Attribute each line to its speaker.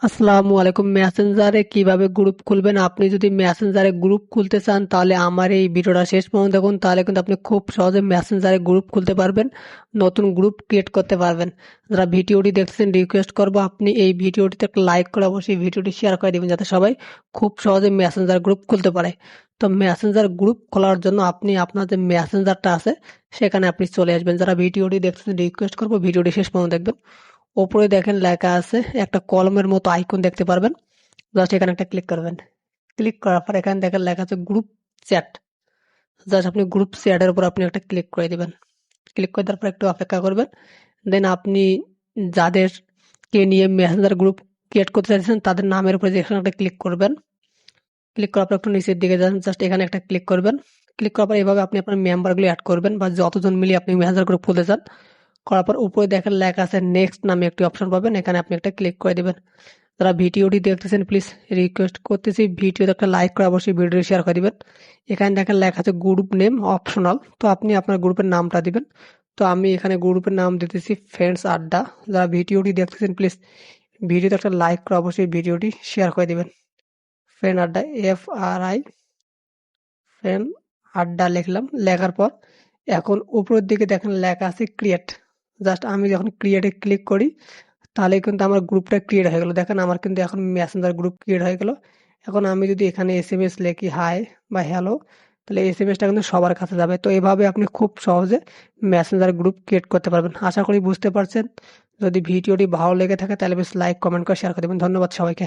Speaker 1: আসসালামু আলাইকুম। মেসেঞ্জারে কিভাবে গ্রুপ খুলবেন? আপনি যদি মেসেঞ্জারে গ্রুপ খুলতে চান তাহলে আমার এই ভিডিওটা শেষ পর্যন্ত দেখুন, তাহলে কিন্তু আপনি খুব সহজে মেসেঞ্জারে গ্রুপ খুলতে পারবেন, নতুন গ্রুপ ক্রিয়েট করতে পারবেন। যারা ভিডিওটি দেখছেন রিকোয়েস্ট করবো আপনি এই ভিডিওটিতে একটা লাইক করে অবশ্যই ভিডিওটি শেয়ার করে দিবেন যাতে সবাই খুব সহজে মেসেঞ্জার গ্রুপ খুলতে পারে। তো মেসেঞ্জার গ্রুপ খোলার জন্য আপনি আপনার যে মেসেঞ্জারটা আছে সেখানে আপনি চলে আসবেন। যারা ভিডিওটি দেখছেন রিকোয়েস্ট করবো ভিডিওটি শেষ পর্যন্ত দেখবেন। ওপরে দেখেন লেখা আছে, একটা কলমের মতো আইকন দেখতে পারবেন। জাস্ট এখানে একটা ক্লিক করবেন। ক্লিক করার পর এখানে দেখেন লেখা আছে গ্রুপ চ্যাট। জাস্ট আপনি গ্রুপ চ্যাটের উপর আপনি একটা ক্লিক করে দিবেন। ক্লিক করে দেওয়ার পর একটু অপেক্ষা করবেন। দেন আপনি যাদেরকে নিয়ে মেসেঞ্জার গ্রুপ ক্রিয়েট করতে চাইছেন তাদের নামের উপরে এখানে একটা ক্লিক করবেন। ক্লিক করার পর একটু নিচের দিকে যান, জাস্ট এখানে একটা ক্লিক করবেন। ক্লিক করার পর এভাবে আপনি আপনার মেম্বারগুলো অ্যাড করবেন বা যতজন মিলিয়ে আপনি মেসেঞ্জার গ্রুপ খুলতে চান। করার পর উপরে দেখেন লেখা আছে নেক্সট নামে একটি অপশন পাবেন, এখানে আপনি একটা ক্লিক করে দিবেন। যারা ভিডিওটি দেখতেছেন প্লিজ রিকোয়েস্ট করতেছি ভিডিওতে একটা লাইক করে অবশ্যই ভিডিওটি শেয়ার করে দিবেন। এখানে দেখেন লেখা আছে গ্রুপ নেম অপশনাল, তো আপনি আপনার গ্রুপের নামটা দিবেন। তো আমি এখানে গ্রুপের নাম দিতেছি ফ্রেন্ডস আড্ডা। যারা ভিডিওটি দেখতেছেন প্লিজ ভিডিওতে একটা লাইক করে অবশ্যই ভিডিওটি শেয়ার করে দিবেন। ফ্রেন্ড আড্ডা, FRI ফ্রেন্ড আড্ডা লিখলাম। লেখার পর এখন উপরের দিকে দেখেন লেখা আছে ক্রিয়েট। জাস্ট আমি যখন ক্রিয়েটে ক্লিক করি তাহলে কিন্তু আমার গ্রুপটা ক্রিয়েট হয়ে গেল। দেখেন আমার কিন্তু এখন মেসেঞ্জার গ্রুপ ক্রিয়েট হয়ে গেল। এখন আমি যদি এখানে SMS লিখি হাই বা হ্যালো, তাহলে SMS টা কিন্তু সবার কাছে যাবে। তো এভাবে আপনি খুব সহজে মেসেঞ্জার গ্রুপ ক্রিয়েট করতে পারবেন। আশা করি বুঝতে পারছেন। যদি ভিডিওটি ভালো লেগে থাকে তাহলে বেশ লাইক কমেন্ট করে শেয়ার করে দেবেন। ধন্যবাদ সবাইকে।